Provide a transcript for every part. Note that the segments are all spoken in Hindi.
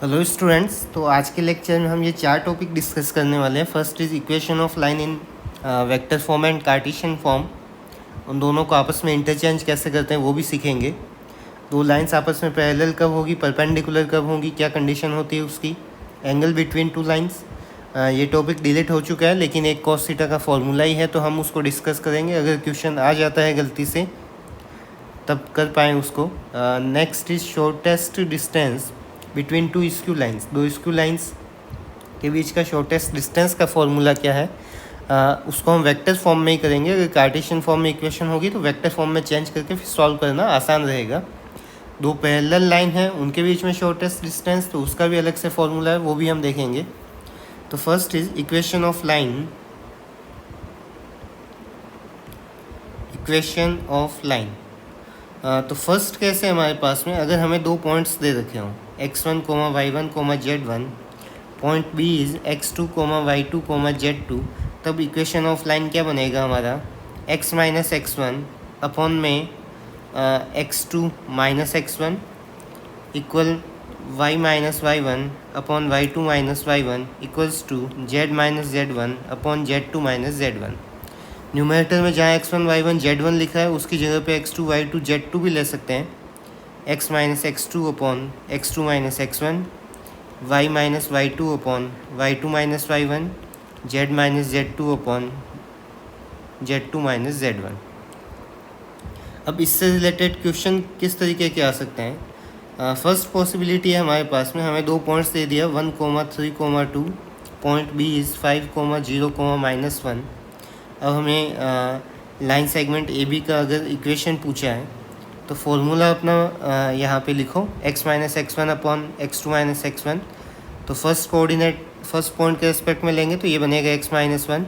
हेलो स्टूडेंट्स, तो आज के लेक्चर में हम ये चार टॉपिक डिस्कस करने वाले हैं। First is equation of line in vector form and Cartesian form. उन दोनों को आपस में इंटरचेंज कैसे करते हैं वो भी सीखेंगे। दो लाइंस आपस में पैरेलल कब होगी, परपेंडिकुलर कब होगी, क्या कंडीशन होती है उसकी, एंगल बिटवीन टू लाइंस। ये टॉपिक डिलीट हो चुका है लेकिन एक कॉस थीटा का फॉर्मूला ही है तो हम उसको डिस्कस करेंगे। अगर क्वेश्चन आ जाता है गलती से तब कर पाएँ उसको। Next is shortest distance between two skew lines. दो स्क्यू लाइंस के बीच का शॉर्टेस्ट डिस्टेंस का फॉर्मूला क्या है, उसको हम वेक्टर फॉर्म में ही करेंगे। अगर कार्टेशियन फॉर्म में इक्वेशन होगी तो वेक्टर फॉर्म में चेंज करके फिर सॉल्व करना आसान रहेगा। दो पैरेलल लाइन है उनके बीच में शॉर्टेस्ट डिस्टेंस, तो उसका भी अलग से फॉर्मूला है, वो भी हम देखेंगे। तो first is equation of line. Equation of line तो फर्स्ट कैसे हमारे पास में, अगर हमें दो पॉइंट्स दे रखे हों x1, y1, z1, point b is x2, y2, z2, तब इक्वेशन ऑफ लाइन क्या बनेगा हमारा, x माइनस x1 अपॉन में x2 minus x1 equal y minus y1 upon y2 minus y1 equals to z minus z1 upon z2 minus z1। Numerator में जहाँ x1 y1 z1 लिखा है उसकी जगह पे x2 y2 z2 भी ले सकते हैं। x minus x2 upon x2 minus x1, y minus y2 upon y2 minus y1, z minus z2 upon z2 minus z1। अब इससे रिलेटेड क्वेश्चन किस तरीके के आ सकते हैं। फर्स्ट पॉसिबिलिटी है हमारे पास में, हमें दो पॉइंट्स दे दिया 1,3,2, पॉइंट b इज़ 5,0,-1। अब हमें लाइन सेगमेंट ए बी का अगर इक्वेशन पूछा है तो फॉर्मूला अपना यहाँ पे लिखो, x minus x1 upon x2 minus x1। तो फर्स्ट कोऑर्डिनेट फर्स्ट पॉइंट के रिस्पेक्ट में लेंगे तो ये बनेगा x माइनस 1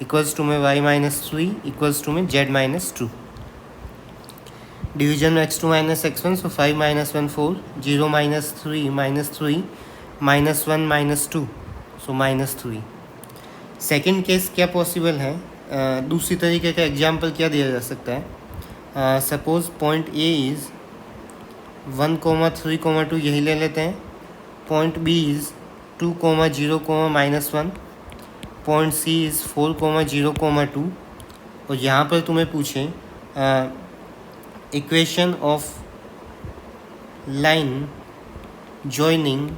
इक्वल्स टू में y माइनस 3 इक्वल्स टू में z माइनस 2। डिवीजन में x2 माइनस x1, सो 5 minus 1 4, 0 minus 3 minus 1 minus 2, so minus 3। Second case क्या पॉसिबल है, दूसरी तरीके का एग्जाम्पल क्या दिया जा सकता है। सपोज़ पॉइंट ए इज़ 1,3,2, यही ले लेते हैं। Point B is 2,0,-1, point C is 4,0,2। और यहाँ पर तुम्हें पूछें equation of line joining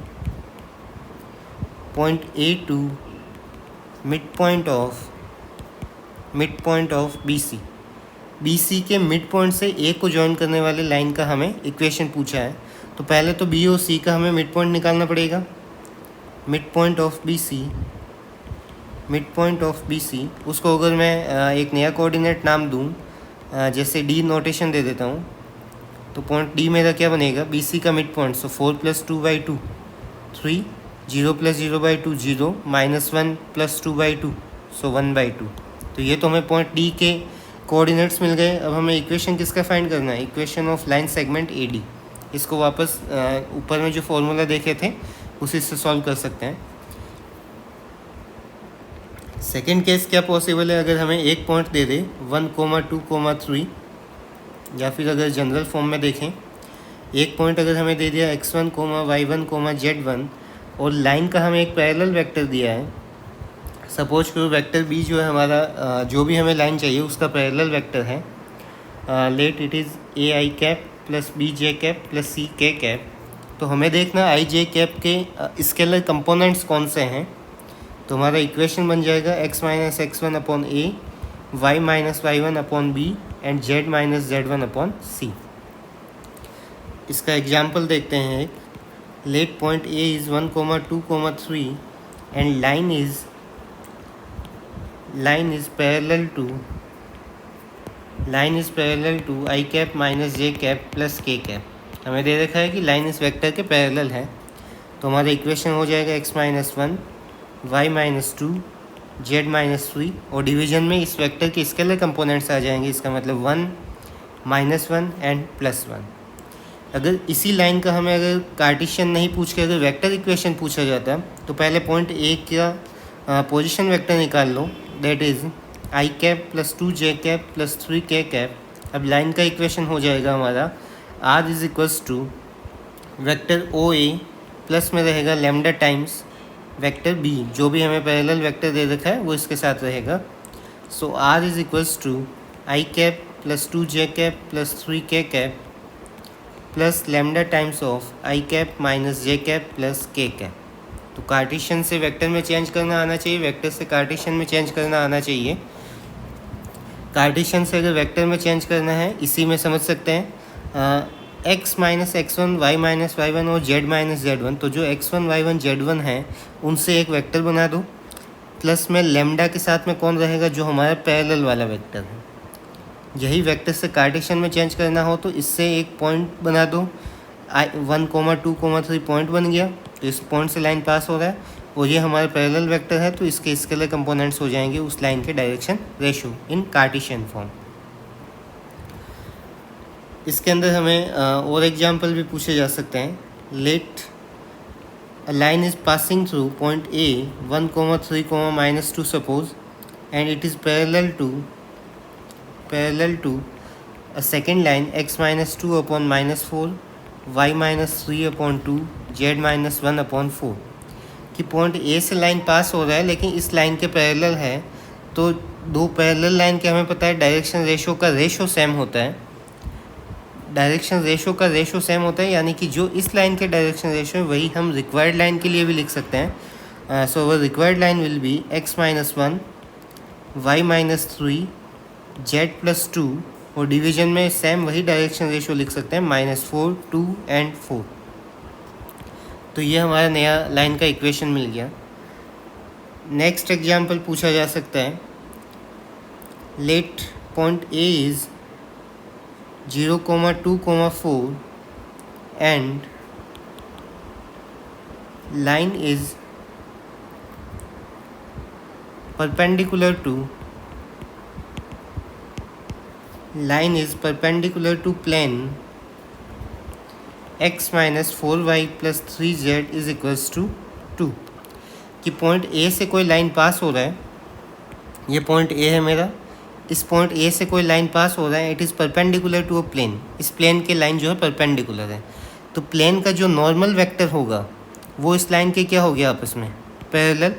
point A to mid point of B C के मिड पॉइंट से ए को जॉइन करने वाले लाइन का हमें इक्वेशन पूछा है। तो पहले तो बी और सी का हमें मिड पॉइंट निकालना पड़ेगा। Mid point of B C उसको अगर मैं एक नया कोऑर्डिनेट नाम दूँ, जैसे डी नोटेशन दे देता हूँ, तो पॉइंट डी मेरा क्या बनेगा, बी सी का मिड पॉइंट, सो 4 + 2/2 3, 0 + 0/2 0, -1 + 2/2, सो 1/2। तो ये तो हमें पॉइंट डी के कोऑर्डिनेट्स मिल गए। अब हमें इक्वेशन किसका फाइंड करना है, equation of line segment A D. इसको वापस ऊपर में जो फॉर्मूला देखे थे उसी से सॉल्व कर सकते हैं। सेकेंड केस क्या पॉसिबल है, अगर हमें एक पॉइंट दे दे 1,2,3, या फिर अगर जनरल फॉर्म में देखें, एक पॉइंट अगर हमें दे दिया x1, y1, z1 और लाइन का हमें एक पैरेलल वेक्टर दिया है। सपोज करो वेक्टर b जो है हमारा, जो भी हमें लाइन चाहिए उसका पैरेलल वेक्टर है। Let it is ai cap plus bj cap plus ck cap. तो हमें देखना ij कैप के स्केलर कंपोनेंट्स कौन से हैं। तो हमारा इक्वेशन बन जाएगा x minus x1 upon a, y minus y1 upon b and z minus z1 upon c। इसका एग्जाम्पल देखते हैं एक। Let point a is 1,2,3 and line is parallel to i cap minus j cap plus k cap. हमें दे रखा है कि लाइन इस वेक्टर के पैरेलल है। तो हमारा इक्वेशन हो जाएगा x minus 1, y minus 2, z minus 3, और डिवीजन में इस वेक्टर के स्केलर कंपोनेंट्स आ जाएंगे। इसका मतलब 1, -1 एंड +1। अगर इसी लाइन का हमें अगर कार्टेशियन नहीं पूछ के अगर वेक्टर इक्वेशन पूछा जाता तो पहले पॉइंट ए का पोजीशन वेक्टर निकाल लो, that is i cap plus 2j cap plus 3k cap. अब लाइन का इक्वेशन हो जाएगा हमारा r is equals to vector O A plus में रहेगा लैम्डा टाइम्स वेक्टर बी, जो भी हमें पैरेलल वेक्टर दे रखा है वो इसके साथ रहेगा। So R is equals to I cap plus 2j cap plus 3k cap plus lambda times of I cap minus j cap plus k cap. तो कार्टेशियन से वेक्टर में चेंज करना आना चाहिए, वेक्टर से कार्टेशियन में चेंज करना आना चाहिए। कार्टेशियन से अगर वेक्टर में चेंज करना है, इसी में समझ सकते हैं x minus x1 y minus y1 और z माइनस z1। तो जो x1 y1 z1 है उनसे एक वेक्टर बना दो, प्लस में लेमडा के साथ में कौन रहेगा, जो हमारा पैरेलल वाला वेक्टर है। यही वेक्टर से कार्टेशियन में चेंज करना हो तो इससे एक पॉइंट बना दो, 1, 2, 3 पॉइंट बन गया। तो इस पॉइंट से लाइन पास हो रहा है और ये हमारा पैरेलल वेक्टर है, तो इसके स्केलर कंपोनेंट्स हो जाएंगे उस लाइन के डायरेक्शन रेशो इन कार्टेशियन फॉर्म। इसके अंदर हमें और एग्जाम्पल भी पूछे जा सकते हैं। Let a line is passing through point A 1, 3, -2 suppose and it is parallel to a second line x minus 2 upon -4 y minus 3 upon 2 z minus 1 upon 4 कि पॉइंट ए से लाइन पास हो रहा है लेकिन इस लाइन के पैरेलल है। तो दो पैरेलल लाइन के हमें पता है डायरेक्शन रेशो का रेशो सेम होता है, यानी कि जो इस लाइन के डायरेक्शन रेशो है वही हम रिक्वायर्ड लाइन के लिए भी लिख सकते हैं। So our required line will be x minus 1 y minus 3 z plus 2 और डिवीजन में सेम वही डायरेक्शन रेशो लिख सकते हैं -4, 2 एंड 4। तो ये हमारा नया लाइन का इक्वेशन मिल गया। नेक्स्ट एग्जाम्पल पूछा जा सकता है। Let point A is 0, 2, 4 and line is perpendicular to plane x minus 4y plus 3z is equals to 2 कि पॉइंट ए से कोई लाइन पास हो रहा है, ये पॉइंट ए है मेरा, इस पॉइंट ए से कोई लाइन पास हो रहा है, it is perpendicular to a plane. इस प्लेन के लाइन जो है परपेंडिकुलर है, तो प्लेन का जो नॉर्मल वेक्टर होगा वो इस लाइन के क्या हो गया आपस में पैरेलल।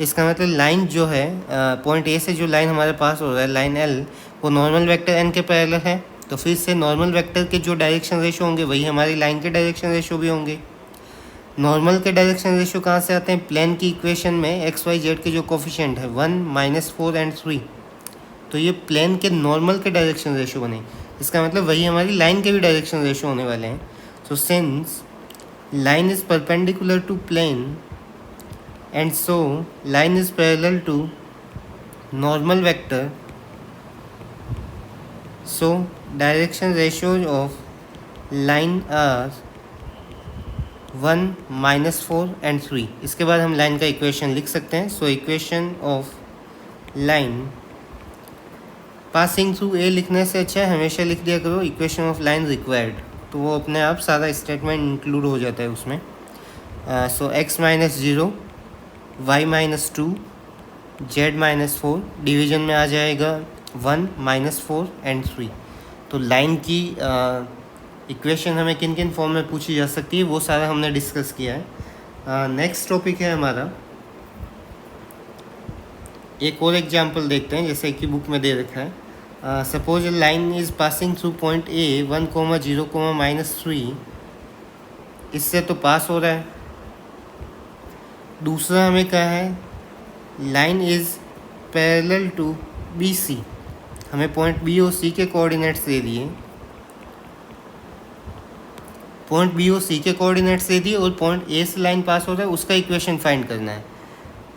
इसका मतलब लाइन जो है पॉइंट ए से जो लाइन हमारे पास हो रहा है लाइन एल, वो नॉर्मल वेक्टर एन के पैरेलल है। तो फिर से नॉर्मल वेक्टर के जो डायरेक्शन रेशो होंगे वही हमारी लाइन के डायरेक्शन रेशो भी होंगे। नॉर्मल के डायरेक्शन रेशो कहाँ से आते हैं, प्लेन की इक्वेशन में एक्स वाई जेड के जो कोफिशिएंट है 1, -4 एंड 3, तो ये प्लेन के नॉर्मल के डायरेक्शन रेशो बने। इसका मतलब वही हमारी लाइन के भी डायरेक्शन रेशो होने वाले हैं। So since line is perpendicular to plane and so line is parallel to normal vector, so direction ratios of line are 1, -4 and 3। इसके बाद हम लाइन का इक्वेशन लिख सकते हैं। So equation of line passing through a लिखने से अच्छा है हमेशा लिख दिया करो इक्वेशन ऑफ लाइन रिक्वायर्ड, तो वो अपने आप सारा स्टेटमेंट इंक्लूड हो जाता है उसमें। सो x minus 0 y minus 2 z minus 4 division में आ जाएगा 1, -4 एंड 3। तो लाइन की इक्वेशन हमें किन किन फॉर्म में पूछी जा सकती है वो सारा हमने डिस्कस किया है। नेक्स्ट टॉपिक है हमारा, एक और एग्जाम्पल देखते हैं जैसे कि बुक में दे रखा है। Suppose line is passing through point A 1, 0, -3, इससे तो पास हो रहा है। दूसरा हमें क्या है, line is parallel to B C, हमें पॉइंट बी और सी के कोऑर्डिनेट्स दे दिए, और पॉइंट ए से लाइन पास हो रहा है उसका इक्वेशन फाइंड करना है।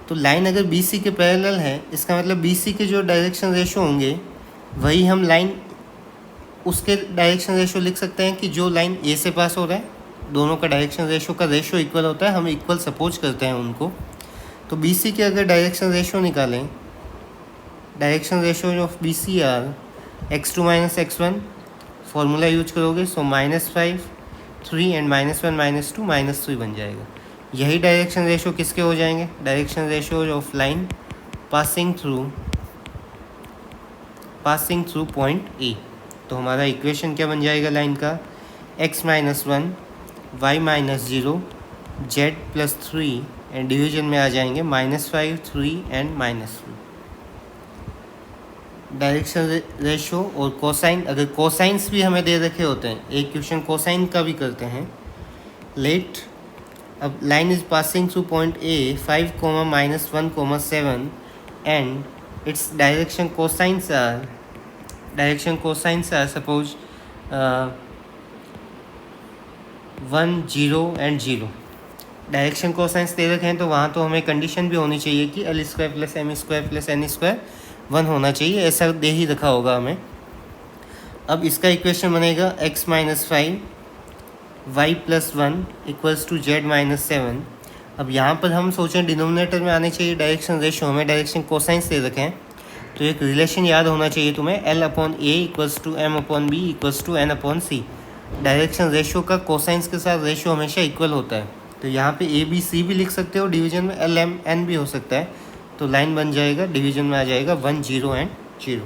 तो लाइन अगर बी सी के पैरेलल है, इसका मतलब बी सी के जो डायरेक्शन रेशो होंगे वही हम लाइन उसके डायरेक्शन रेशो लिख सकते हैं कि जो लाइन ए से पास हो रहा है। दोनों का डायरेक्शन रेशो का रेशो इक्वल होता है, हम इक्वल सपोज करते हैं उनको। तो बी सी के अगर डायरेक्शन रेशो निकालें, direction ratio of B C are x2 - x1, formula use करोगे सो -5, 3 एंड -1, -2, -3 बन जाएगा। यही डायरेक्शन रेशो किसके हो जाएंगे, direction ratio of line passing through point ए। तो हमारा इक्वेशन क्या बन जाएगा लाइन का, x -1 y -0 Z plus 3 and division में आ जाएंगे -5, 3 एंड -3। डायरेक्शन रेशो और कोसाइन, अगर कोसाइंस भी हमें दे रखे होते हैं, एक क्वेश्चन कोसाइन का भी करते हैं। लेट अब line is passing through point A 5, -1, 7 and its direction cosines are suppose 1, 0 and 0। Direction cosines दे रखे हैं तो वहाँ तो हमें कंडीशन भी होनी चाहिए कि L² + M² + N² 1 होना चाहिए, ऐसा दे ही रखा होगा हमें। अब इसका इक्वेशन बनेगा x - 5 y + 1 = z - 7। अब यहाँ पर हम सोचें डिनोमिनेटर में आने चाहिए डायरेक्शन रेशो, हमें डायरेक्शन कोसाइंस दे रखे हैं तो एक रिलेशन याद होना चाहिए तुम्हें, L/A = M/B = N/C। Direction ratio का कोसाइंस के साथ रेशो हमेशा इक्वल होता है, तो यहाँ पे ABC भी लिख सकते हो, डिवीजन में LMN भी हो सकता है, तो लाइन बन जाएगा, डिवीजन में आ जाएगा 1, 0 एंड 0।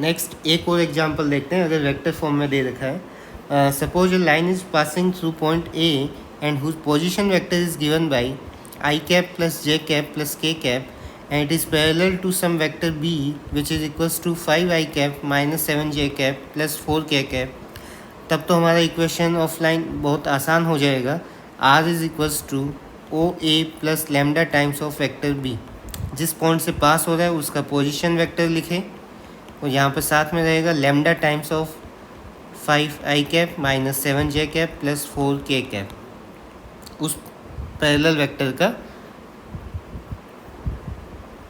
नेक्स्ट एक और एग्जांपल देखते हैं, अगर वेक्टर फॉर्म में दे रखा है। Suppose a line is passing through point A and whose position vector is given by I cap plus j cap plus k cap and it is parallel to some vector b which is equals to 5 I cap minus 7 j cap plus 4 k cap। तब तो हमारा इक्वेशन ऑफ लाइन बहुत आसान हो जाएगा। r is equals to O A plus lambda times of vector b। जिस पॉइंट से पास हो रहा है उसका पोजीशन वेक्टर लिखे और यहाँ पर साथ में रहेगा lambda times of 5 I cap minus 7 j cap plus 4 k cap। उस पैरेलल वेक्टर का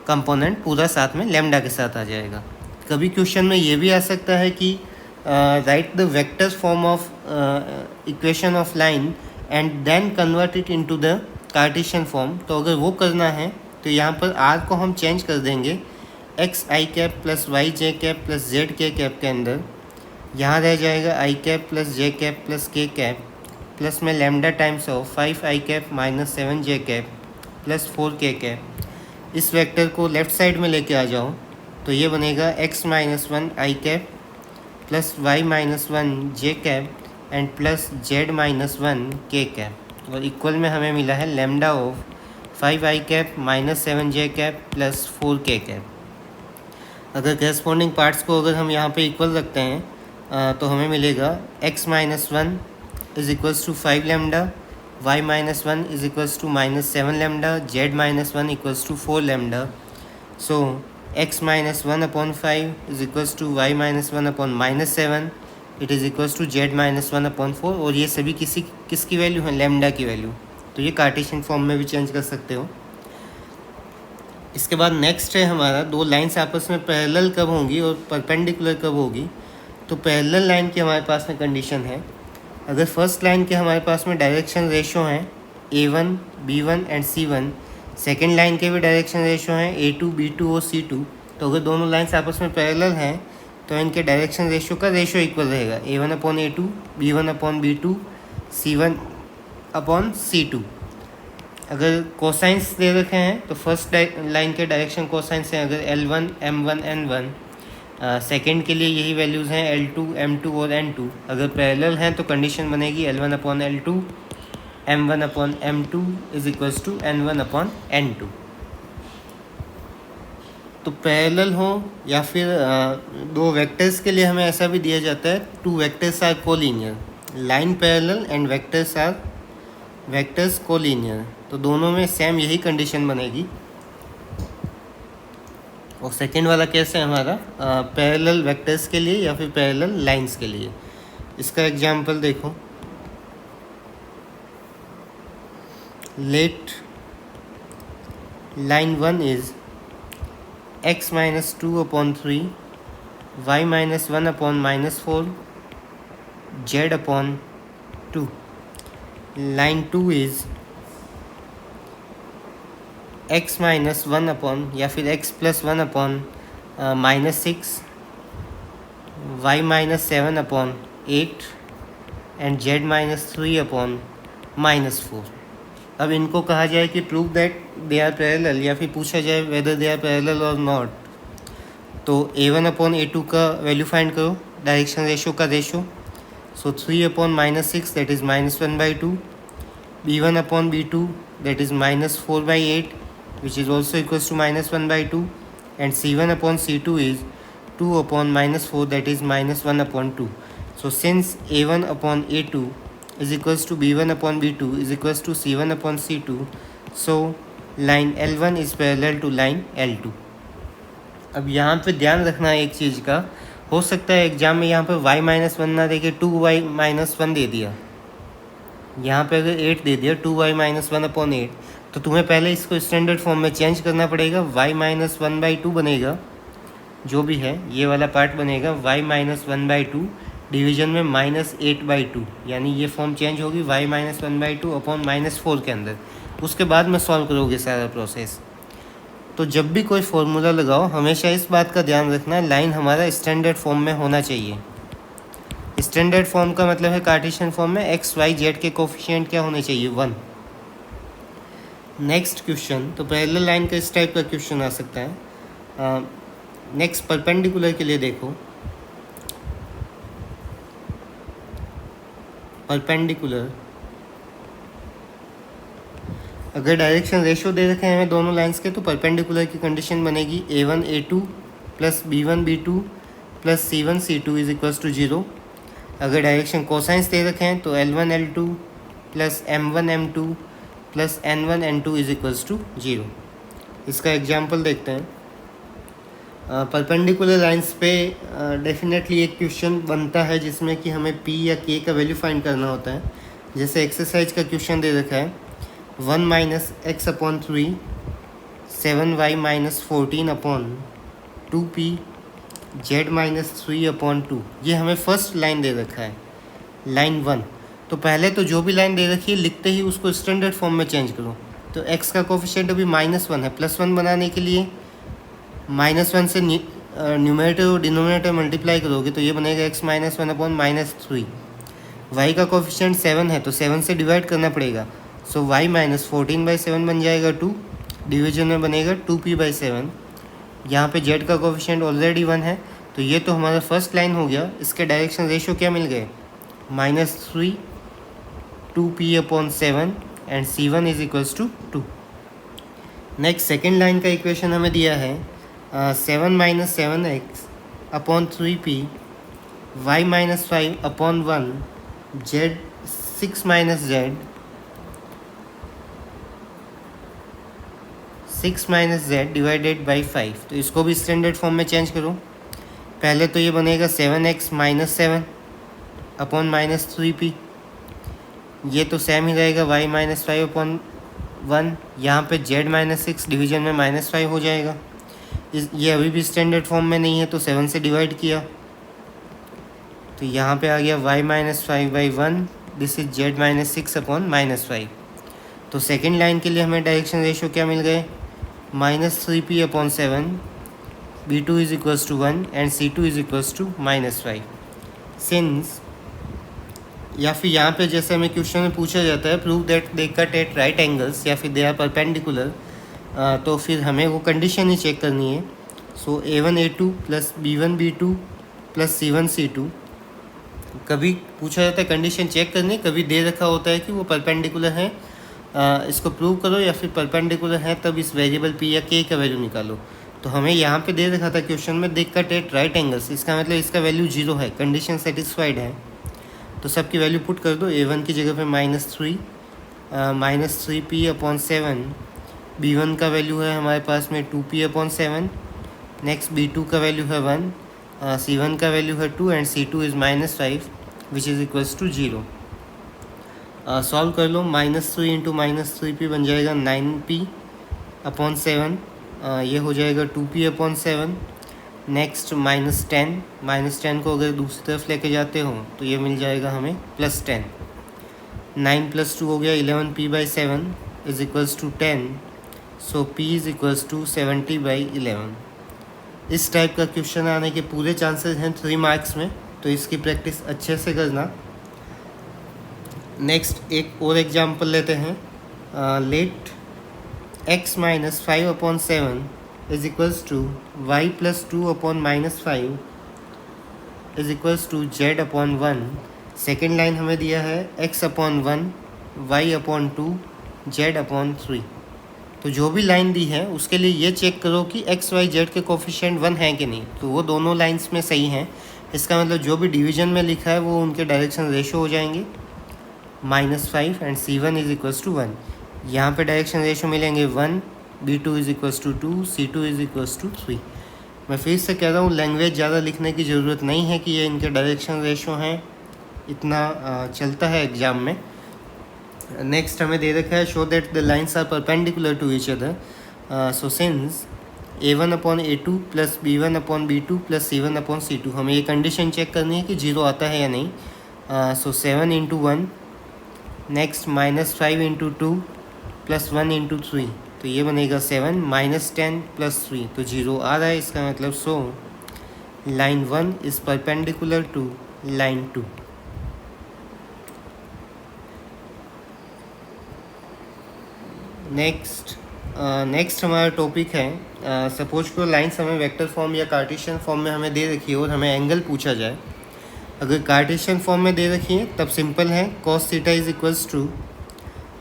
कंपोनेंट पूरा साथ में लेमडा के साथ आ जाएगा। कभी क्वेश्चन में ये भी आ सकता है कि write the vector form of equation of line and then convert it into the Cartesian form. तो अगर वो करना है तो यहाँ पर r को हम चेंज कर देंगे x I cap plus y j cap plus z k cap के अंदर, यहाँ रह जाएगा I cap plus j cap plus k cap plus में lambda times of 5 I cap minus 7 j cap plus 4 k cap। इस वेक्टर को लेफ़्ट साइड में लेके आ जाओ तो ये बनेगा x - 1 I cap plus y - 1 j cap and plus z - 1 k cap और इक्वल में हमें मिला है lambda of 5 I cap minus 7 j cap plus 4 k cap। अगर करस्पॉन्डिंग पार्ट्स को अगर हम यहाँ पे इक्वल रखते हैं तो हमें मिलेगा x - 1 is equals to 5 lambda, y minus 1 is equals to minus 7 lambda, z minus 1 equals to 4 lambda। So x minus 1 upon 5 is equals to y minus 1 upon minus 7, it is equals to z minus 1 upon 4। और ये सभी किसकी वैल्यू है, लैम्डा की वैल्यू, तो ये कार्टेशियन फॉर्म में भी चेंज कर सकते हो। इसके बाद नेक्स्ट है हमारा दो लाइन्स आपस में पैरेलल कब होंगी और परपेंडिकुलर कब होगी। तो पैरेलल लाइन की हमारे पास में कंडीशन है, अगर फर्स्ट लाइन के हमारे पास में डायरेक्शन रेशो हैं A1, B1 and C1, second line के भी डायरेक्शन रेशो हैं A2, B2 और C2, तो अगर दोनों लाइन्स आपस में पैरेलल हैं तो इनके डायरेक्शन रेशो का रेशो इक्वल रहेगा A1/A2, B1/B2, C1/C2। अगर कोसाइंस दे रखे हैं तो फर्स्ट लाइन के डायरेक्शन कोसाइंस हैं अगर L1, M1, N1, सेकेंड के लिए यही वैल्यूज़ हैं L2, M2 और N2। अगर पैरेलल हैं तो कंडीशन बनेगी L1/L2, M1/M2 is equals to N1/N2। तो पैरेलल हो या फिर दो वेक्टर्स के लिए हमें ऐसा भी दिया जाता है, two vectors are collinear, line parallel and vectors collinear, तो दोनों में सेम यही कंडीशन बनेगी। और सेकेंड वाला कैसे है हमारा, पैरेलल वेक्टर्स के लिए या फिर पैरेलल लाइंस के लिए। इसका एग्जांपल देखो, let line 1 is x - 2/3, y - 1/-4, z/2। Line 2 is x - 1 या फिर x + 1/-6, y - 7/8 एंड z - 3/-4। अब इनको कहा जाए कि prove that they are parallel या फिर पूछा जाए वेदर दे आर पैरेलल और नॉट, तो A1/A2 का वैल्यू फाइंड करो, डायरेक्शन रेशो का ratio, So 3 upon minus 6, that is minus 1 by 2. b1 upon b2, that is minus 4 by 8, which is also equals to minus 1 by 2. And c1 upon c2 is 2 upon minus 4, that is minus 1 upon 2. So since a1 upon a2 is equals to b1 upon b2 is equals to c1 upon c2, so line L1 is parallel to line L2. अब यहाँ पे ध्यान रखना है एक चीज़ का, हो सकता है एग्जाम में यहाँ पर y माइनस वन ना देके 2y माइनस वन दे दिया, यहाँ पे अगर 8 दे दिया 2y माइनस वन अपॉन 8, तो तुम्हें पहले इसको स्टैंडर्ड फॉर्म में चेंज करना पड़ेगा। y minus one by two बनेगा, जो भी है ये वाला पार्ट बनेगा y minus one by two division में माइनस 8 बाई टू, यानी ये फॉर्म चेंज होगी y minus one by two upon minus 4 के अंदर। उसके बाद में सॉल्व करोगे सारा प्रोसेस। तो जब भी कोई फॉर्मूला लगाओ हमेशा इस बात का ध्यान रखना, लाइन हमारा स्टैंडर्ड फॉर्म में होना चाहिए। स्टैंडर्ड फॉर्म का मतलब है कार्टेशियन फॉर्म में एक्स वाई जेड के कोफिशिएंट क्या होने चाहिए, 1। नेक्स्ट क्वेश्चन, तो पैरेलल लाइन का इस टाइप का क्वेश्चन आ सकता है। नेक्स्ट परपेंडिकुलर के लिए देखो, परपेंडिकुलर अगर डायरेक्शन रेशियो दे रखे हैं हमें दोनों लाइंस के, तो परपेंडिकुलर की कंडीशन बनेगी a1 a2 plus b1 b2 plus c1 c2 is equals to 0। अगर डायरेक्शन कोसाइंस दे रखे हैं तो l1 l2 plus m1 m2 plus n1 n2 is equals to 0। इसका एग्जाम्पल देखते हैं। परपेंडिकुलर लाइंस पे डेफिनेटली एक क्वेश्चन बनता है जिसमें कि हमें p या k का वैल्यू फाइंड करना होता है। जैसे एक्सरसाइज का क्वेश्चन दे रखा है 1 minus x upon 3 7y minus 14 upon 2p z minus 3 upon 2। ये हमें फर्स्ट लाइन दे रखा है, लाइन 1। तो पहले तो जो भी लाइन दे रखी है लिखते ही उसको स्टैंडर्ड फॉर्म में चेंज करो। तो x का कोफिशिएंट अभी -1 है, +1 बनाने के लिए -1 से न्यूमरेटर और डिनोमिनेटर मल्टीप्लाई करोगे तो ये बनेगा x माइनस 1 अपॉन -3। y का कोफिशिएंट 7 है तो 7 से डिवाइड करना पड़ेगा। सो y माइनस 14/7 बन जाएगा 2, डिवीजन में बनेगा 2p/7। यहाँ पे z का कोफिशिएंट ऑलरेडी 1 है, तो ये तो हमारा फर्स्ट लाइन हो गया। इसके डायरेक्शन रेशियो क्या मिल गए, -3 2p/7 and c1 is equals to 2। Next second line का इक्वेशन हमें दिया है 7 minus 7x upon 3p y minus 5 upon 1 z 6 minus z 6 minus z divided by 5। तो इसको भी स्टैंडर्ड फॉर्म में चेंज करो। पहले तो ये बनेगा 7x minus 7 upon minus 3p, ये तो सेम ही रहेगा y माइनस 5 अपॉन 1। यहाँ पे z माइनस 6 डिवीजन में -5 हो जाएगा। ये अभी भी स्टैंडर्ड फॉर्म में नहीं है तो 7 से डिवाइड किया तो यहाँ पे आ गया y minus 5/1, this is z minus 6 upon -5। तो सेकेंड लाइन के लिए हमें डायरेक्शन रेशियो क्या मिल गए, -3p/7 b2 is equals to 1 and c2 is equals to -5। Since या फिर यहाँ पे जैसे हमें क्वेश्चन में पूछा जाता है prove that they cut at right angles या फिर दे आर परपेंडिकुलर, तो फिर हमें वो कंडीशन ही चेक करनी है। सो a1 a2 plus b1 b2 plus c1 c2, कभी पूछा जाता है कंडीशन चेक करनी, कभी दे रखा होता है कि वो परपेंडिकुलर है, इसको प्रूव करो, या फिर परपेंडिकुलर है तब इस वेरिएबल p या k का वैल्यू निकालो। तो हमें यहाँ पे दे रखा था क्वेश्चन में दे कट एट राइट एंगल्स, इसका मतलब इसका वैल्यू 0 है, कंडीशन सेटिस्फाइड है। तो सबकी वैल्यू पुट कर दो, a1 की जगह पे -3p/7, b1 का वैल्यू है हमारे पास में 2p/7, नेक्स्ट b2 का वैल्यू है 1, c1 का वैल्यू है 2 and c2 is -5 which is equals to 0। Solve कर लो, -3 × -3p बन जाएगा 9p/7, ये हो जाएगा 2p/7। नेक्स्ट -10 को अगर दूसरी तरफ लेके जाते हो तो ये मिल जाएगा हमें +10। 9 + 2 हो गया 11p/7 is equals to 10, so p is equals to 70/11। इस टाइप का क्वेश्चन आने के पूरे चांसेस हैं 3 मार्क्स में, तो इसकी प्रैक्टिस अच्छे से करना। नेक्स्ट एक और एग्जांपल लेते हैं, let x minus 5/7 is equals to y plus 2/-5 is equals to z/1 second line हमें दिया है x/1 y/2 z/3। तो जो भी लाइन दी है उसके लिए ये चेक करो कि x y z के कोफिशिएंट 1 हैं कि नहीं। तो वो दोनों लाइंस में सही हैं। इसका मतलब जो भी डिवीजन में लिखा है वो उनके डायरेक्शन रेशो हो जाएंगे -5 and C1 is equals to 1। यहाँ पे डायरेक्शन रेशो मिलेंगे 1, B2 is equals to 2, C2 is equals to 3। मैं फिर से कह रहा हूँ लैंग्वेज ज़्यादा लिखने की ज़रूरत नहीं है कि ये इनके डायरेक्शन रेशो हैं, इतना चलता है एग्ज़ाम में। नेक्स्ट हमें दे रखा है show that the lines are perpendicular to each other. So since A1/A2 plus B1/B2 plus C1/C2, हमें ये कंडीशन चेक करनी है कि 0 आता है या नहीं। सो 7 × 1 नेक्स्ट -5 × 2 प्लस 1 × 3, तो ये बनेगा 7 -10 प्लस 3, तो 0 आ रहा है। इसका मतलब so line 1 is perpendicular to line 2। Next हमारा टॉपिक है सपोज को लाइन्स हमें वेक्टर फॉर्म या कार्टेशियन फॉर्म में हमें दे रखी है और हमें एंगल पूछा जाए। अगर कार्टेशियन फॉर्म में दे रखी है तब सिंपल है, cos theta is equals to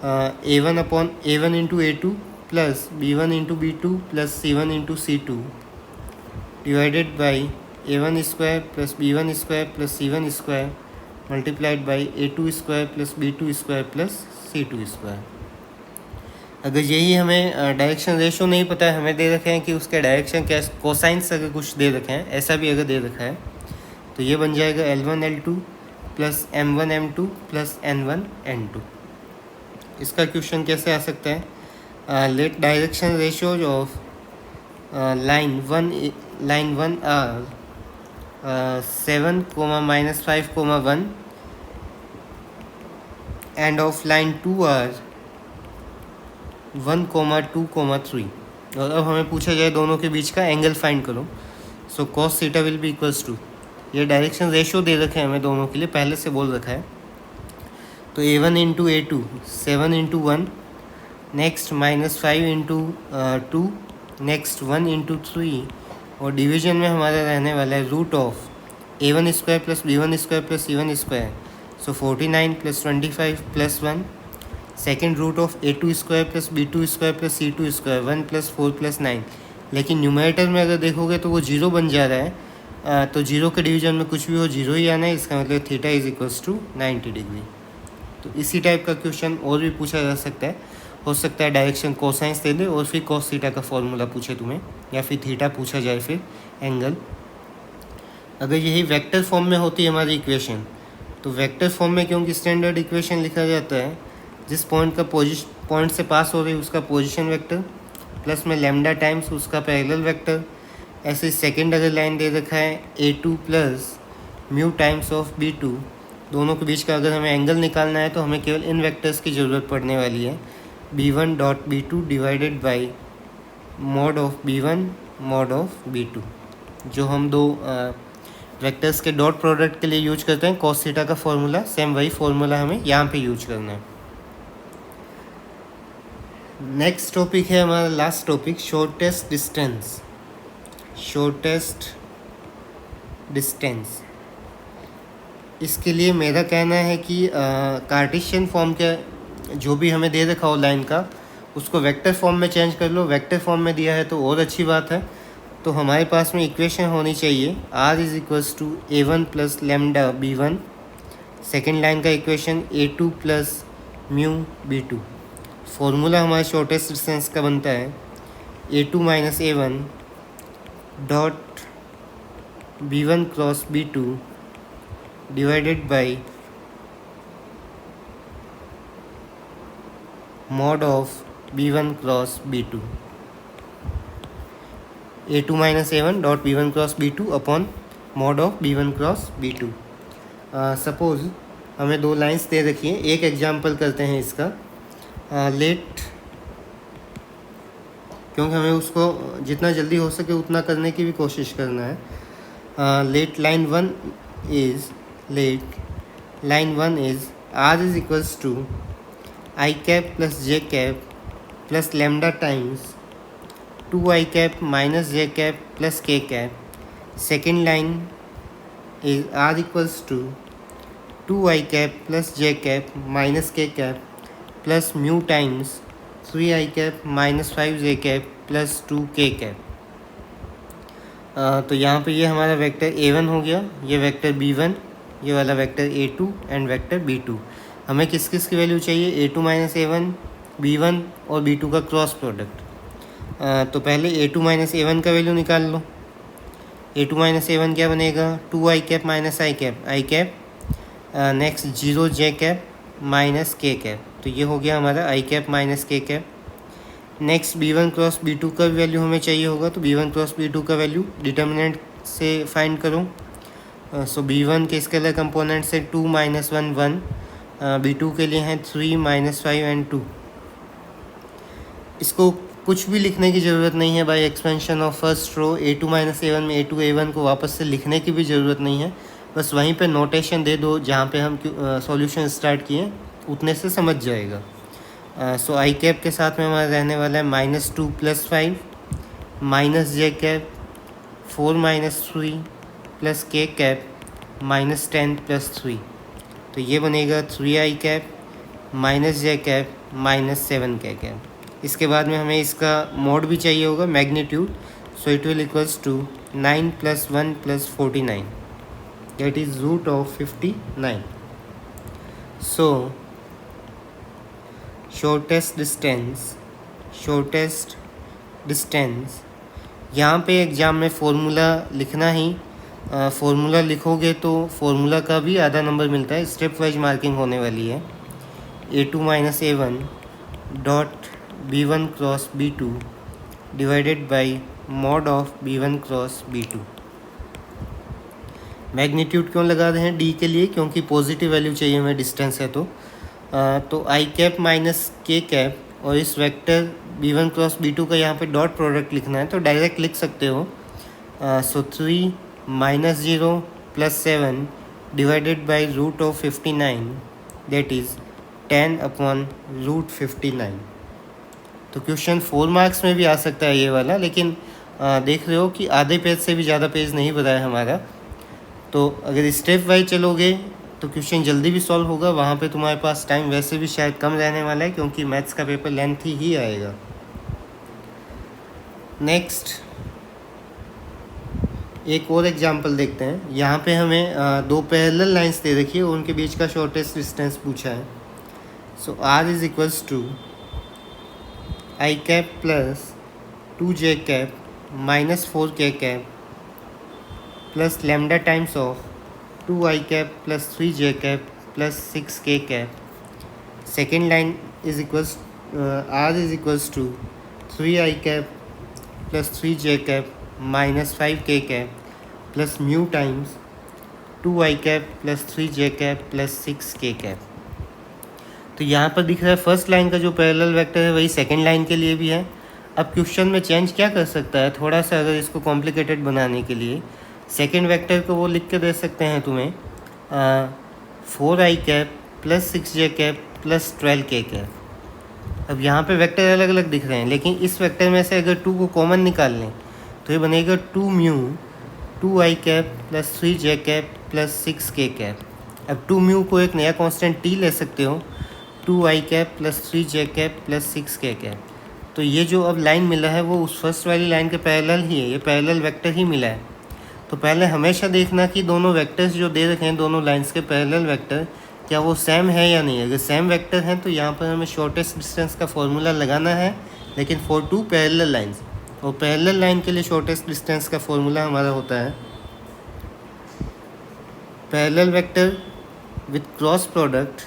A1 into A2 plus B1 into B2 plus C1 into C2 divided by A1 square plus B1 square plus C1 square multiplied by A2 square plus B2 square plus C2 square. अगर यही हमें डायरेक्शन रेशो नहीं पता है, हमें दे रखे हैं कि उसके डायरेक्शन क्या कोसाइंस अगर कुछ दे रखे हैं, ऐसा भी अगर दे रखा है तो ये बन जाएगा L1 L2 plus M1 M2 plus N1 N2। इसका क्वेश्चन कैसे आ सकता है? Let direction ratios of line 1 are 7, -5, 1 and of line 2 are 1, 2, 3। और अब हमें पूछा जाए दोनों के बीच का एंगल फाइंड करो। So cos theta will be equals to, ये डायरेक्शन रेशो दे रखे हैं हमें दोनों के लिए, पहले से बोल रखा है। तो A1 into A2 7 × 1 next -5 × 2 next 1 × 3 और डिवीजन में हमारा रहने वाला है root of A1 square plus B1 square plus C1 square. So 49 plus 25 plus 1 second root of A2 square plus B2 square plus C2 square 1 + 4 + 9। लेकिन न्यूमरेटर में अगर देखोगे तो वो 0 बन जा रहा है। तो 0 के डिवीजन में कुछ भी हो 0 ही आना है। इसका मतलब theta is equals to 90 degree. तो इसी टाइप का क्वेश्चन और भी पूछा जा सकता है। हो सकता है डायरेक्शन कोसाइंस दे दे और फिर cos थीटा का फॉर्मूला पूछे तुम्हें, या फिर थीटा पूछा जाए फिर एंगल। अगर यही वेक्टर फॉर्म में होती है हमारी इक्वेशन, तो वेक्टर फॉर्म में क्योंकि स्टैंडर्ड इक्वेशन लिखा जाता है जिस पॉइंट से पास हो रही है उसका पोजीशन वेक्टर प्लस में लैम्डा टाइम्स उसका पैरेलल वेक्टर। ऐसे सेकेंड अगर लाइन दे रखा है A2 plus mu times of B2, दोनों के बीच का अगर हमें एंगल निकालना है तो हमें केवल इन वेक्टर्स की ज़रूरत पड़ने वाली है। B1 dot B2 divided by mod of B1 mod of B2, जो हम दो वेक्टर्स के डॉट प्रोडक्ट के लिए यूज करते हैं। cos थीटा का फॉर्मूला सेम वही फॉर्मूला हमें यहाँ पे यूज करना है। नेक्स्ट टॉपिक है हमारा लास्ट टॉपिक, शॉर्टेस्ट डिस्टेंस। इसके लिए मेरा कहना है कि कार्टेशियन फॉर्म के जो भी हमें दे रखा हो लाइन का, उसको वेक्टर फॉर्म में चेंज कर लो। वेक्टर फॉर्म में दिया है तो और अच्छी बात है। तो हमारे पास में इक्वेशन होनी चाहिए R is equals to A1 plus lambda B1। Second line का equation A2 plus mu B2। Formula हमारे शॉर्टेस्ट डिस्टेंस का बनता है A2 minus A1 dot B1 cross B2 divided by mod of B1 cross B2। A2 minus A1 dot B1 cross B2 upon mod of B1 cross B2। Suppose हमें दो लाइंस दे रखी हैं, एक एग्जांपल करते हैं इसका। लेट, क्योंकि हमें उसको जितना जल्दी हो सके उतना करने की भी कोशिश करना है। Let line 1 is R is equals to I cap plus J cap plus lambda times 2I cap minus J cap plus K cap. Second line is R equals to 2i plus j cap minus k cap plus mu times 3i minus 5j cap plus 2k cap. तो यहाँ पे ये हमारा वेक्टर a1 हो गया, ये वेक्टर b1, ये वाला vector a2 and vector b2। हमें किस किस की वैल्यू चाहिए, a2 माइनस a1, b1 और b2 का क्रॉस प्रोडक्ट। तो पहले a2 माइनस a1 का वैल्यू निकाल लो। a2 माइनस a1 क्या बनेगा, 2i minus i cap, next 0j cap minus k cap. तो ये हो गया हमारा i cap minus k cap. Next b1 cross b2 का वैल्यू हमें चाहिए होगा, तो b1 क्रॉस b2 का वैल्यू डिटर्मिनेंट से फाइंड करो। सो b1 के स्केलर कंपोनेंट से 2 माइनस 1 1, b2 के लिए हैं 3 माइनस 5 एंड 2। इसको कुछ भी लिखने की ज़रूरत नहीं है by expansion of first row. a2 minus a1 में a2 a1 को वापस से लिखने की भी ज़रूरत नहीं है, बस वहीं पे नोटेशन दे दो जहाँ पे हम सॉल्यूशन स्टार्ट किए उतने से समझ जाएगा। सो आई कैप के साथ में हमारा रहने वाला है -2 plus 5 minus J cap 4 minus 3 plus K cap minus 10 plus 3। तो ये बनेगा 3i cap minus J cap minus 7k cap. इसके बाद में हमें इसका मोड भी चाहिए होगा, magnitude. So it will equals to 9 plus 1 plus 49, that is root of 59। So shortest distance यहाँ पे एग्ज़ाम में फ़ॉर्मूला लिखना ही, फ़ॉर्मूला लिखोगे तो फ़ॉर्मूला का भी आधा नंबर मिलता है। स्टेप वाइज मार्किंग होने वाली है। a2 minus a1 dot b1 cross b2 divided by mod of b1 cross b2। Magnitude क्यों लगा रहे हैं d के लिए, क्योंकि पॉजिटिव वैल्यू चाहिए हमें, डिस्टेंस है तो आई कैप माइनस के कैप और इस वेक्टर b1 क्रॉस b2 का यहाँ पे डॉट प्रोडक्ट लिखना है, तो डायरेक्ट लिख सकते हो। So 3 minus 0 plus 7 divided by root of 59, that is 10 upon root 59। तो क्वेश्चन 4 मार्क्स में भी आ सकता है ये वाला, लेकिन देख रहे हो कि आधे पेज से भी ज़्यादा पेज नहीं भरा है हमारा। तो अगर स्टेप वाइज चलोगे तो क्वेश्चन जल्दी भी सॉल्व होगा। वहाँ पे तुम्हारे पास टाइम वैसे भी शायद कम रहने वाला है, क्योंकि मैथ्स का पेपर लेंथी ही आएगा। नेक्स्ट एक और एग्जांपल देखते हैं। यहाँ पे हमें दो पैरेलल लाइंस दे रखी है और उनके बीच का शॉर्टेस्ट डिस्टेंस पूछा है। So r is equals to I cap plus 2j cap minus 4k cap plus lambda times of 2i cap plus 3j cap plus 6k cap. Second line is equals r is equals to 3i cap plus 3j cap minus 5k cap plus mu times 2i cap plus 3j cap plus 6k cap. तो यहाँ पर दिख रहा है फर्स्ट लाइन का जो पैरेलल वेक्टर है वही सेकेंड लाइन के लिए भी है। अब क्वेश्चन में चेंज क्या कर सकता है थोड़ा सा, अगर इसको कॉम्प्लिकेटेड बनाने के लिए सेकेंड वेक्टर को वो लिख के दे सकते हैं तुम्हें 4i cap plus 6j cap plus 12k cap. अब यहाँ पे वेक्टर अलग अलग दिख रहे हैं, लेकिन इस वेक्टर में से अगर 2 को कॉमन निकाल लें तो ये बनेगा 2 mu 2i cap plus 3j cap plus 6k cap. अब 2 म्यू को एक नया कांस्टेंट t ले सकते हो, 2i cap plus 3j cap plus 6k cap. तो ये जो अब लाइन मिला है वो उस फर्स्ट वाली लाइन के पैरेलल ही है, ये पैरेलल वेक्टर ही मिला है। तो पहले हमेशा देखना कि दोनों वेक्टर्स जो दे रखे हैं दोनों लाइंस के पैरेलल वेक्टर क्या वो सेम है या नहीं। अगर सेम वेक्टर हैं तो यहाँ पर हमें शॉर्टेस्ट डिस्टेंस का फॉर्मूला लगाना है, लेकिन फॉर 2 पैरेलल लाइंस, और पैरेलल लाइन के लिए शॉर्टेस्ट डिस्टेंस का फॉर्मूला हमारा होता है parallel vector with cross product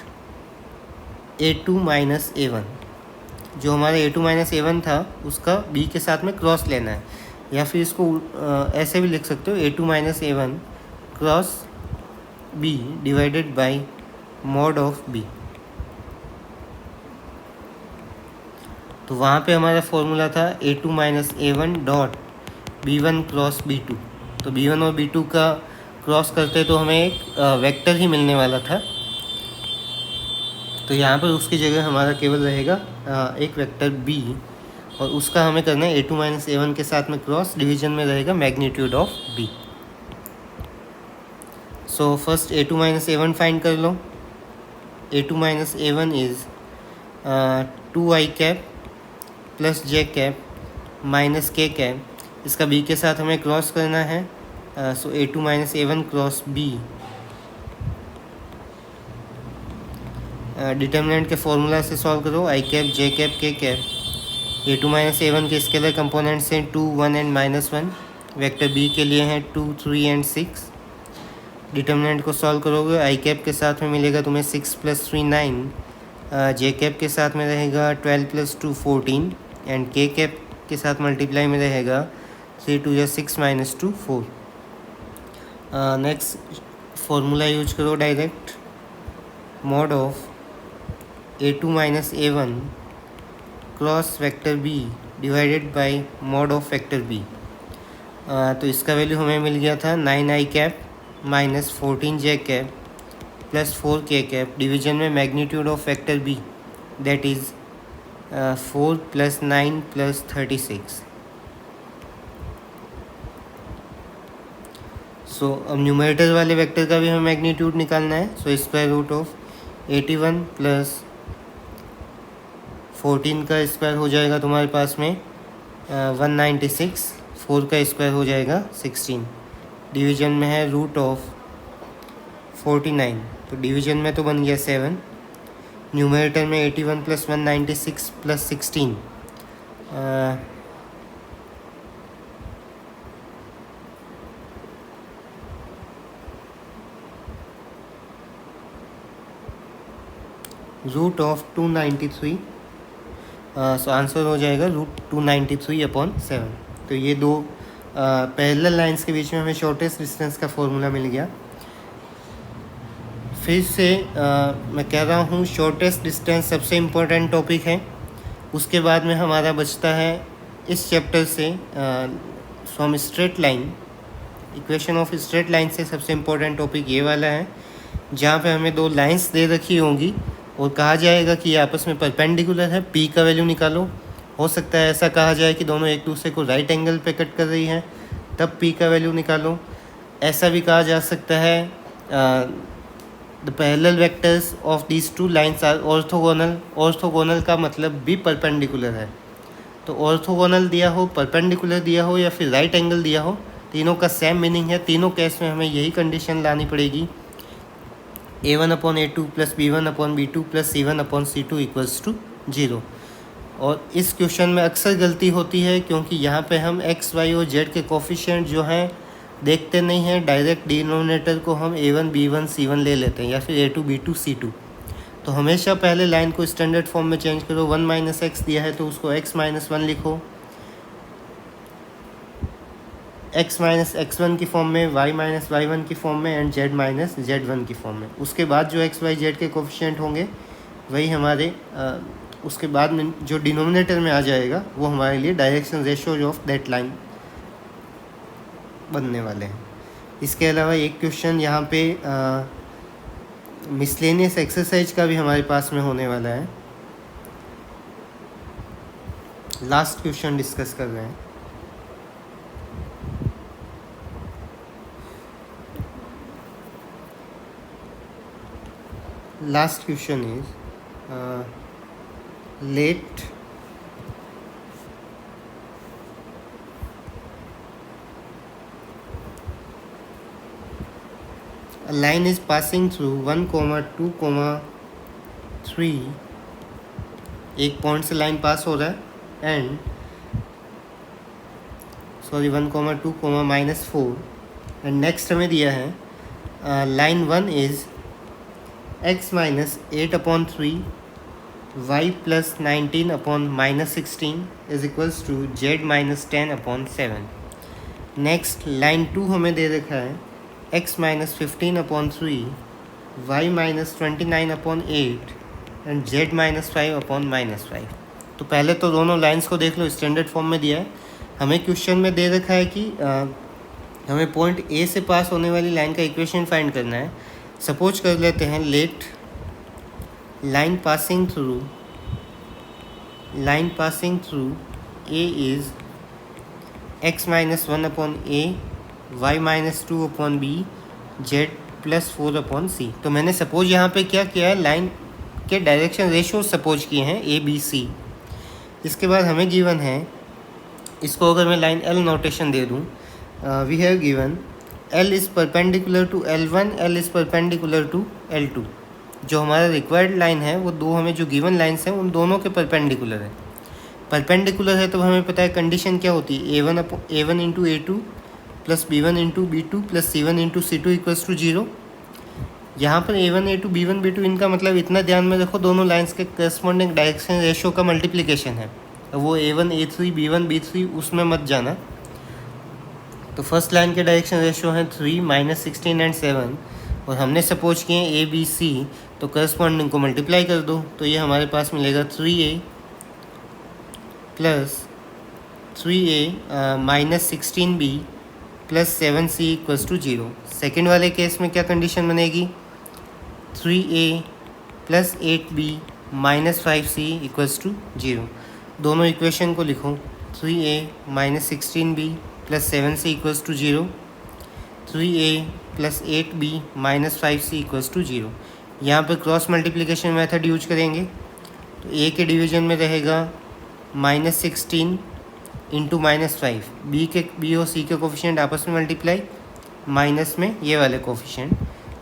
a2 minus a1। जो हमारा a2 माइनस a1 था उसका b के साथ में क्रॉस लेना है, या फिर इसको ऐसे भी लिख सकते हो a2 minus a1 cross b divided by mod of b। तो वहाँ पे हमारा फॉर्मूला था a2 minus a1 dot b1 cross b2। तो b1 और b2 का क्रॉस करते तो हमें एक वेक्टर ही मिलने वाला था। तो यहाँ पर उसकी जगह हमारा केवल रहेगा एक वेक्टर b, और उसका हमें करना है a2 माइनस a1 के साथ में क्रॉस, डिवीजन में रहेगा magnitude of b। So first a2 minus a1 find कर लो. a2 minus a1 is 2i cap plus j cap minus k cap. इसका b के साथ हमें क्रॉस करना है. सो a2 minus a1 cross b. Determinant के फॉर्मूला से सॉल्व करो. आई कैप जे कैप के कैप. a2 माइनस a1 के स्केलर कंपोनेंट्स हैं 2, 1 एंड -1. वेक्टर b के लिए हैं 2, 3 एंड 6. डिटर्मिनेंट को सॉल्व करोगे. आई कैप के साथ में मिलेगा तुम्हें 6 + 3 9. जे कैप के साथ में रहेगा 12 + 2 14. एंड के कैप के साथ मल्टीप्लाई में रहेगा 3 2 या 6 -2 4. नेक्स्ट फॉर्मूला यूज करो direct. Mod of a2 minus a1 cross vector b divided by mod of vector b. तो इसका वैल्यू हमें मिल गया था 9i cap minus 14j cap plus 4k cap. Division में magnitude of vector b that is 4 + 9 + 36. So अब न्यूमरेटर वाले वेक्टर का भी हमें मैग्नीट्यूड निकालना है. सो स्क्वायर रूट ऑफ 81 + 14 का स्क्वायर हो जाएगा तुम्हारे पास में 196. 4 का स्क्वायर हो जाएगा 16. डिवीजन में है रूट ऑफ 49. तो डिवीजन में तो बन गया 7. न्यूमरेटर में 81 + 196 + 16. Root of 293. सो आंसर हो जाएगा रूट 293/7. तो ये दो पैरेलल लाइंस के बीच में हमें शॉर्टेस्ट डिस्टेंस का फॉर्मूला मिल गया. फिर से मैं कह रहा हूँ शॉर्टेस्ट डिस्टेंस सबसे इम्पोर्टेंट टॉपिक है. उसके बाद में हमारा बचता है इस चैप्टर से from straight line, equation of straight line से सबसे इम्पोर्टेंट टॉपिक ये वाला है जहाँ पे हमें दो लाइंस दे रखी होंगी और कहा जाएगा कि ये आपस में परपेंडिकुलर है. p का वैल्यू निकालो. हो सकता है ऐसा कहा जाए कि दोनों एक दूसरे को राइट एंगल पे कट कर रही हैं, तब p का वैल्यू निकालो. ऐसा भी कहा जा सकता है the parallel vectors of these two lines are orthogonal. Orthogonal का मतलब भी परपेंडिकुलर है. तो ऑर्थोगोनल दिया हो, परपेंडिकुलर दिया हो या फिर राइट एंगल दिया हो, तीनों का सेम मीनिंग है. तीनों केस में हमें यही कंडीशन लानी पड़ेगी. a1/a2 + b1/b2 + c1/c2 = 0. और इस क्वेश्चन में अक्सर गलती होती है क्योंकि यहाँ पे हम x, y और z के कोफिशिएंट जो हैं देखते नहीं हैं. डायरेक्ट डिनोमिनेटर को हम a1 b1 c1 ले लेते हैं या फिर a2 b2 c2. तो हमेशा पहले लाइन को स्टैंडर्ड फॉर्म में चेंज करो. 1 - x दिया है तो उसको x - 1 लिखो. x - x1 की फॉर्म में, y - y1 की फॉर्म में एंड z - z1 की फॉर्म में. उसके बाद जो x, y, z के कोफिशिएंट होंगे वही हमारे उसके बाद में जो डिनोमिनेटर में आ जाएगा वो हमारे लिए direction ratio of that line बनने वाले हैं. इसके अलावा एक क्वेश्चन यहाँ पे मिसलेनियस एक्सरसाइज का भी हमारे पास में होने वाला है. लास्ट क्वेश्चन डिस्कस कर रहे हैं. Last question is let a line is passing through 1, 2, 3. एक पॉइंट से लाइन पास हो रहा है एंड 1, 2, -4. एंड नेक्स्ट हमें दिया है line 1 is x - 8/3 y + 19/-16 = z - 10/7. Next line 2 हमें दे रखा है x - 15/3 y - 29/8 एंड z - 5/-5. तो पहले तो दोनों लाइंस को देख लो. स्टैंडर्ड फॉर्म में दिया है. हमें क्वेश्चन में दे रखा है कि हमें पॉइंट A से पास होने वाली लाइन का इक्वेशन फाइंड करना है. सपोज कर लेते हैं let line passing through A is x - 1/a y - 2/b z plus 4 upon C. तो मैंने सपोज यहाँ पे क्या किया है, लाइन के डायरेक्शन रेशियो सपोज किए हैं ए बी सी। इसके बाद हमें गिवन है, इसको अगर मैं लाइन एल नोटेशन दे दूँ, we have given L is perpendicular to L1, L is perpendicular to L2। जो हमारा रिक्वायर्ड लाइन है वो दो हमें जो गिवन लाइन्स हैं उन दोनों के परपेंडिकुलर है। परपेंडिकुलर है तो हमें पता है कंडीशन क्या होती है, A1 into A2 plus B1 into B2 plus C1 into C2 equals to 0। यहाँ पर A1 A2 B1 B2 इनका मतलब इतना ध्यान में रखो, दोनों लाइन्स के करस्पॉन्डिंग डायरेक्शन रेशियो का मल्टीप्लिकेशन है। वो A1 A3 B1 B3 उसमें मत जाना। तो फर्स्ट लाइन के डायरेक्शन रेशियो है 3 -16 एंड 7, और हमने सपोज किए ए बी सी, तो करस्पॉन्डिंग को मल्टीप्लाई कर दो तो ये हमारे पास मिलेगा 3A plus 3A minus 16B plus 7C equals to 0। Second वाले केस में क्या कंडीशन बनेगी, 3A plus 8B minus 5C equals to 0। दोनों इक्वेशन को लिखो, 3A minus 16B plus 7C equals to 0, 3A plus 8B minus 5C equals to 0। यहाँ पर क्रॉस मल्टीप्लिकेशन मेथड यूज करेंगे तो A के डिवीजन में रहेगा -16 इंटू -5, B और C के कोफिशिएंट आपस में मल्टीप्लाई, माइनस में ये वाले कोफिशिएंट,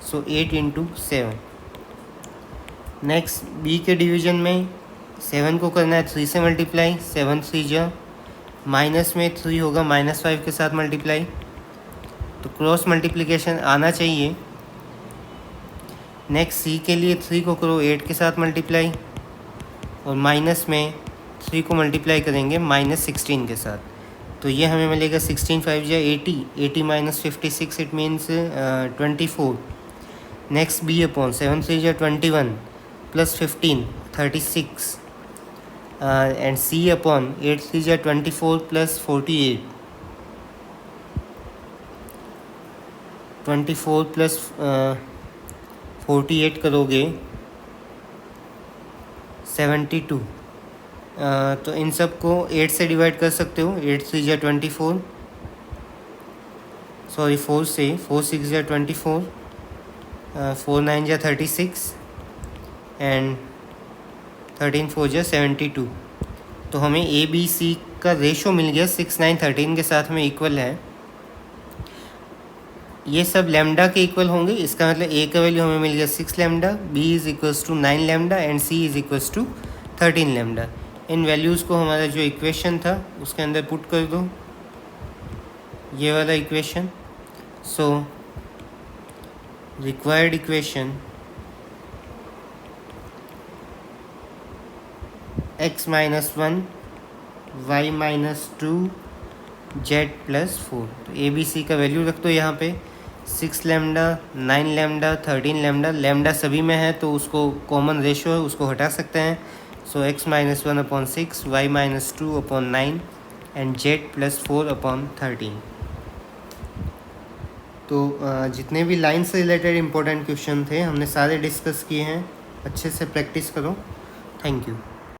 सो 8 इंटू 7। नेक्स्ट B के डिवीजन में 7 को करना है 3 से मल्टीप्लाई, 7 3 जा, माइनस में 3 होगा -5 के साथ मल्टीप्लाई, तो क्रॉस मल्टीप्लिकेशन आना चाहिए। नेक्स्ट C के लिए 3 को करो 8 के साथ मल्टीप्लाई, और माइनस में 3 को मल्टीप्लाई करेंगे -16 के साथ, तो ये हमें मिलेगा 16 5 या 80, 80 minus 56 it means 24। Next B upon 7 3 या 21 प्लस 15 36, एंड C अपॉन 8 3 या 24 प्लस 48, 24 प्लस 48 करोगे 72। तो इन सब को 8 से डिवाइड कर सकते हो, 8 3 या 24, सॉरी 4 से, 4 6 या 24, 4 9 या 36, एंड 13 4 या 72। तो हमें ए बी सी का रेशो मिल गया 6 9 13 के साथ में इक्वल है। ये सब लैम्डा के इक्वल होंगे, इसका मतलब ए का वैल्यू हमें मिल गया 6 lambda, B is equals to 9 lambda and C is equals to 13 lambda. इन वैल्यूज़ को हमारा जो इक्वेशन था उसके अंदर पुट कर दो, ये वाला equation. So required equation x minus 1 y minus 2 z plus 4। तो ए बी सी का वैल्यू रख दो यहाँ पे, 6 लैम्डा 9 लैम्डा 13 लैम्डा, लैम्डा सभी में है तो उसको कॉमन रेशो है उसको हटा सकते हैं। सो x minus 1 upon 6, y minus 2 upon 9 and z plus 4 upon 13। तो जितने भी लाइन से रिलेटेड इंपॉर्टेंट क्वेश्चन थे हमने सारे डिस्कस किए हैं, अच्छे से प्रैक्टिस करो। Thank you.